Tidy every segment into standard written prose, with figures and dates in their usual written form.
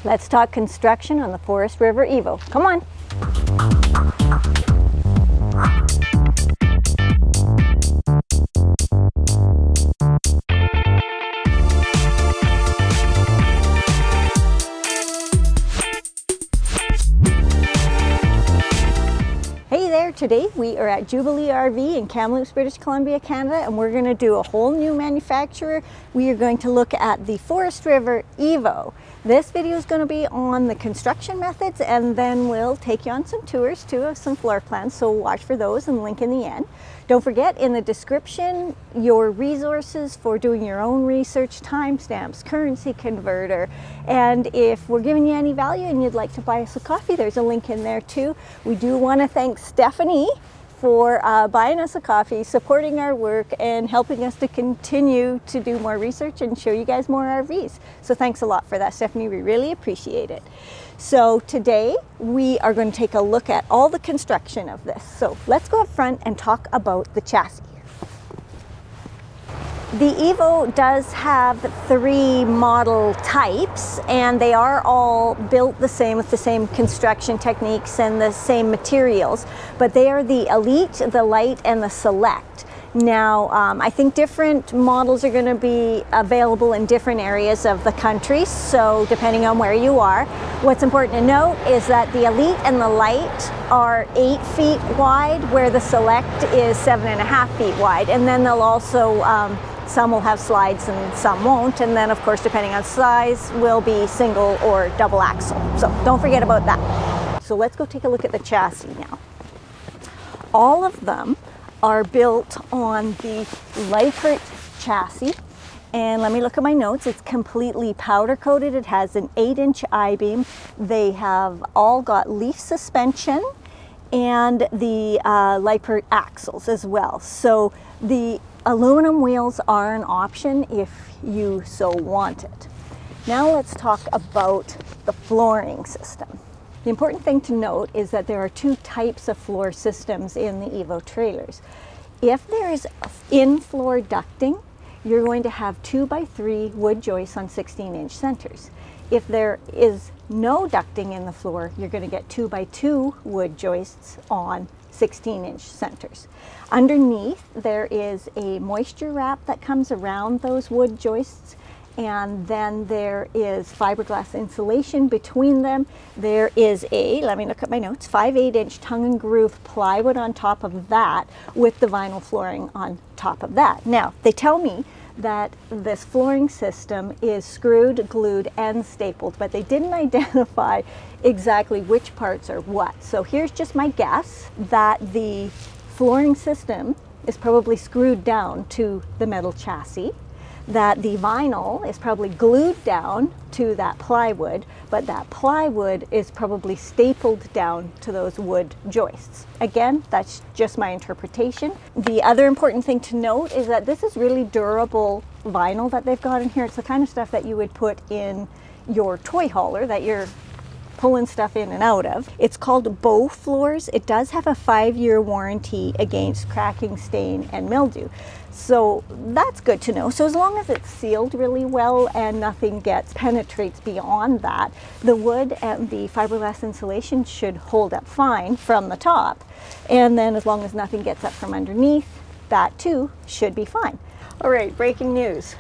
Let's talk construction on the Forest River EVO. Come on. Hey there, today we are at Jubilee RV in Kamloops, British Columbia, Canada, and we're going to do a whole new manufacturer. We are going to look at the Forest River EVO. This video is going to be on the construction methods, and then we'll take you on some tours too of some floor plans, so watch for those and link in the end. Don't forget in the description your resources for doing your own research, timestamps, currency converter, and if we're giving you any value and you'd like to buy us a coffee, there's a link in there too. We do want to thank Stephanie for buying us a coffee, supporting our work, and helping us to continue to do more research and show you guys more RVs. So thanks a lot for that, Stephanie. We really appreciate it. So today we are going to take a look at all the construction of this. So let's go up front and talk about the chassis. The EVO does have 3 model types, and they are all built the same with the same construction techniques and the same materials, but they are the Elite, the Light, and the Select. Now, I think different models are going to be available in different areas of the country, so depending on where you are. What's important to note is that the Elite and the Light are 8 feet wide, where the Select is 7.5 feet wide, and then they'll also some will have slides and some won't, and then of course depending on size will be single or double axle. So don't forget about that. So let's go take a look at the chassis now. All of them are built on the Liefert chassis, and let me look at my notes. It's completely powder coated. It has an 8-inch I-beam. They have all got leaf suspension and the Liefert axles as well. So the aluminum wheels are an option if you so want it. Now let's talk about the flooring system. The important thing to note is that there are 2 types of floor systems in the EVO trailers. If there is in-floor ducting, you're going to have 2x3 wood joists on 16-inch centers. If there is no ducting in the floor, you're going to get 2x2 wood joists on 16-inch centers. Underneath there is a moisture wrap that comes around those wood joists, and then there is fiberglass insulation between them. There is a, let me look at my notes, 5/8-inch tongue and groove plywood on top of that with the vinyl flooring on top of that. Now, they tell me that this flooring system is screwed, glued, and stapled, but they didn't identify exactly which parts are what. So here's just my guess that the flooring system is probably screwed down to the metal chassis, that the vinyl is probably glued down to that plywood, but that plywood is probably stapled down to those wood joists. Again, that's just my interpretation. The other important thing to note is that this is really durable vinyl that they've got in here. It's the kind of stuff that you would put in your toy hauler that you're pulling stuff in and out of. It's called Bow Floors. It does have a 5-year warranty against cracking, stain, and mildew. So that's good to know. So as long as it's sealed really well and nothing penetrates beyond that, the wood and the fiberglass insulation should hold up fine from the top. And then as long as nothing gets up from underneath, that too should be fine. All right, breaking news.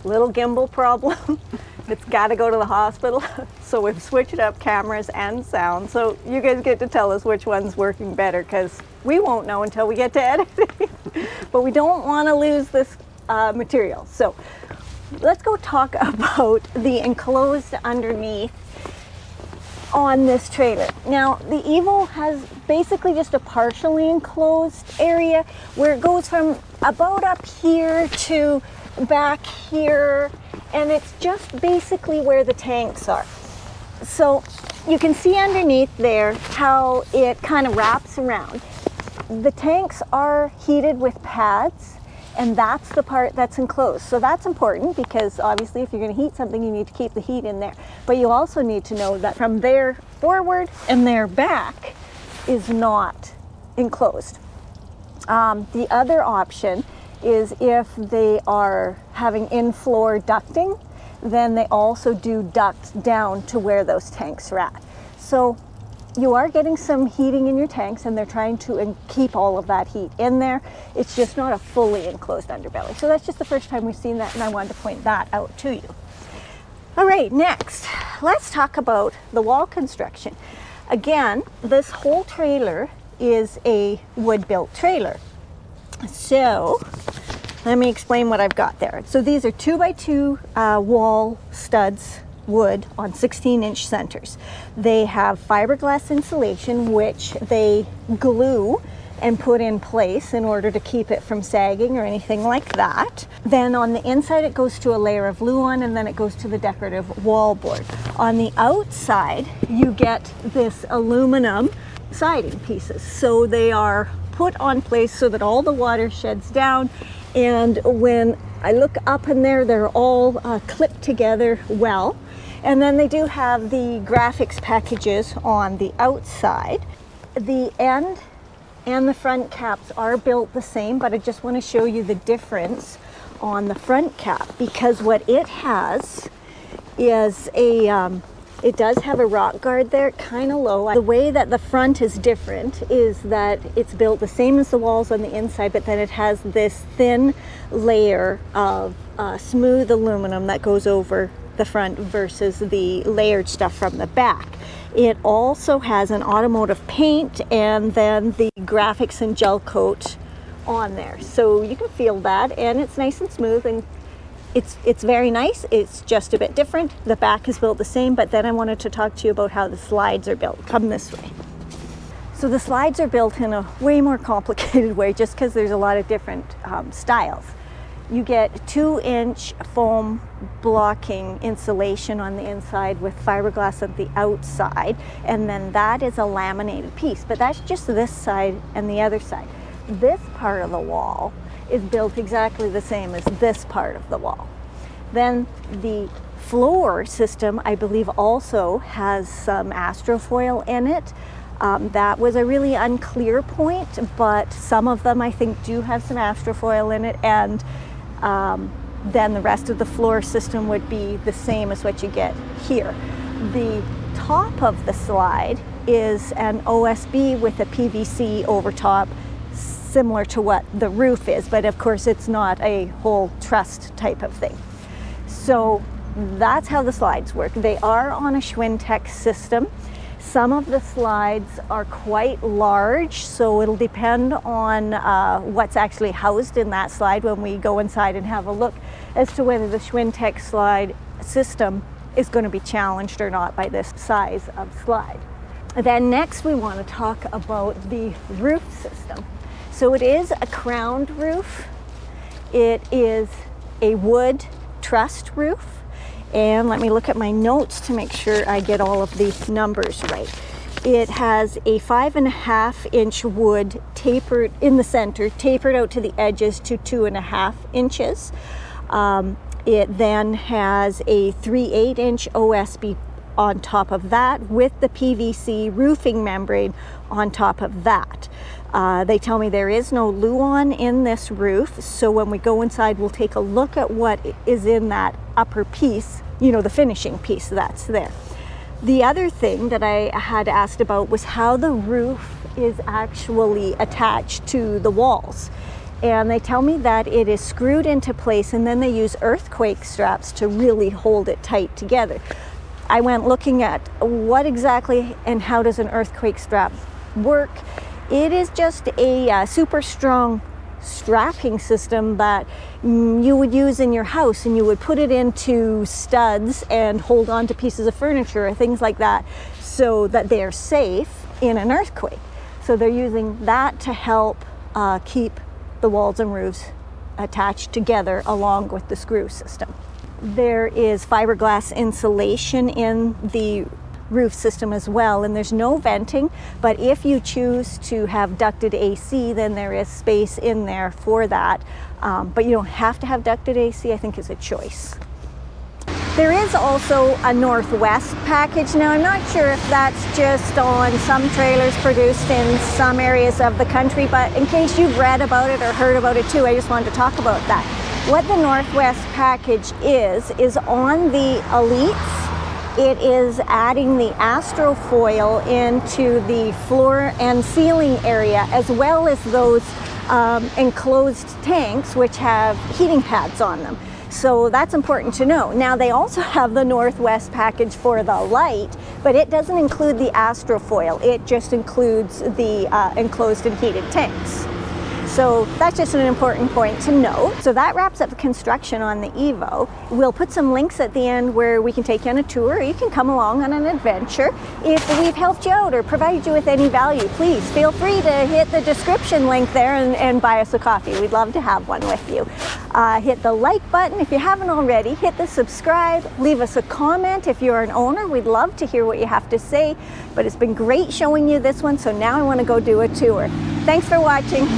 Little gimbal problem. It's got to go to the hospital. So we've switched up cameras and sound. So you guys get to tell us which one's working better, because we won't know until we get to editing. But we don't want to lose this material. So let's go talk about the enclosed underneath on this trailer. Now, the EVO has basically just a partially enclosed area where it goes from about up here to back here, and it's just basically where the tanks are. So you can see underneath there how it kind of wraps around. The tanks are heated with pads, and that's the part that's enclosed. So that's important, because obviously if you're going to heat something, you need to keep the heat in there. But you also need to know that from there forward and there back is not enclosed. The other option is if they are having in-floor ducting, then they also do duct down to where those tanks are at. So you are getting some heating in your tanks, and they're trying to keep all of that heat in there. It's just not a fully enclosed underbelly. So that's just the first time we've seen that, and I wanted to point that out to you. All right, next, let's talk about the wall construction. Again, this whole trailer is a wood-built trailer. So let me explain what I've got there. So these are 2x2 wall studs, wood on 16-inch centers. They have fiberglass insulation, which they glue and put in place in order to keep it from sagging or anything like that. Then on the inside it goes to a layer of Luan, and then it goes to the decorative wall board. On the outside you get this aluminum siding pieces. So they are put on place so that all the water sheds down, and when I look up in there, they're all clipped together well. And then they do have the graphics packages on the outside. The end and the front caps are built the same, but I just want to show you the difference on the front cap, because what it has is it does have a rock guard there, kind of low. The way that the front is different is that it's built the same as the walls on the inside, but then it has this thin layer of smooth aluminum that goes over the front versus the layered stuff from the back. It also has an automotive paint and then the graphics and gel coat on there. So you can feel that, and it's nice and smooth, and it's very nice. It's just a bit different. The back is built the same, but then I wanted to talk to you about how the slides are built. Come this way. So the slides are built in a way more complicated way, just because there's a lot of different styles. You get 2-inch foam blocking insulation on the inside with fiberglass at the outside, and then that is a laminated piece, but that's just this side and the other side. This part of the wall is built exactly the same as this part of the wall. Then the floor system, I believe, also has some astrofoil in it. That was a really unclear point, but some of them I think do have some astrofoil in it, and then the rest of the floor system would be the same as what you get here. The top of the slide is an OSB with a PVC over top, similar to what the roof is, but of course it's not a whole trussed type of thing. So that's how the slides work. They are on a Schwintek system. Some of the slides are quite large, so it'll depend on what's actually housed in that slide when we go inside and have a look as to whether the Schwintek slide system is going to be challenged or not by this size of slide. Then next we want to talk about the roof system. So it is a crowned roof. It is a wood trussed roof. And let me look at my notes to make sure I get all of the numbers right. It has a 5.5-inch wood tapered in the center, tapered out to the edges to 2.5 inches. It then has a 3/8-inch OSB on top of that with the PVC roofing membrane on top of that. They tell me there is no Luan in this roof, so when we go inside we'll take a look at what is in that upper piece, you know, the finishing piece that's there. The other thing that I had asked about was how the roof is actually attached to the walls. And they tell me that it is screwed into place, and then they use earthquake straps to really hold it tight together. I went looking at what exactly and how does an earthquake strap work. It is just a super strong strapping system that you would use in your house, and you would put it into studs and hold on to pieces of furniture or things like that so that they're safe in an earthquake. So they're using that to help keep the walls and roofs attached together along with the screw system. There is fiberglass insulation in the roof system as well, and there's no venting, but if you choose to have ducted AC, then there is space in there for that, but you don't have to have ducted AC. I think is a choice. There is also a northwest package. Now I'm not sure if that's just on some trailers produced in some areas of the country, but in case you've read about it or heard about it too, I just wanted to talk about that. What the Northwest package is on the Elites, it is adding the astrofoil into the floor and ceiling area, as well as those enclosed tanks which have heating pads on them. So that's important to know. Now they also have the Northwest package for the light, but it doesn't include the astrofoil. It just includes the enclosed and heated tanks. So that's just an important point to know. So that wraps up the construction on the EVO. We'll put some links at the end where we can take you on a tour, or you can come along on an adventure. If we've helped you out or provided you with any value, please feel free to hit the description link there and buy us a coffee. We'd love to have one with you. Hit the like button if you haven't already. Hit the subscribe. Leave us a comment if you're an owner. We'd love to hear what you have to say. But it's been great showing you this one, so now I want to go do a tour. Thanks for watching.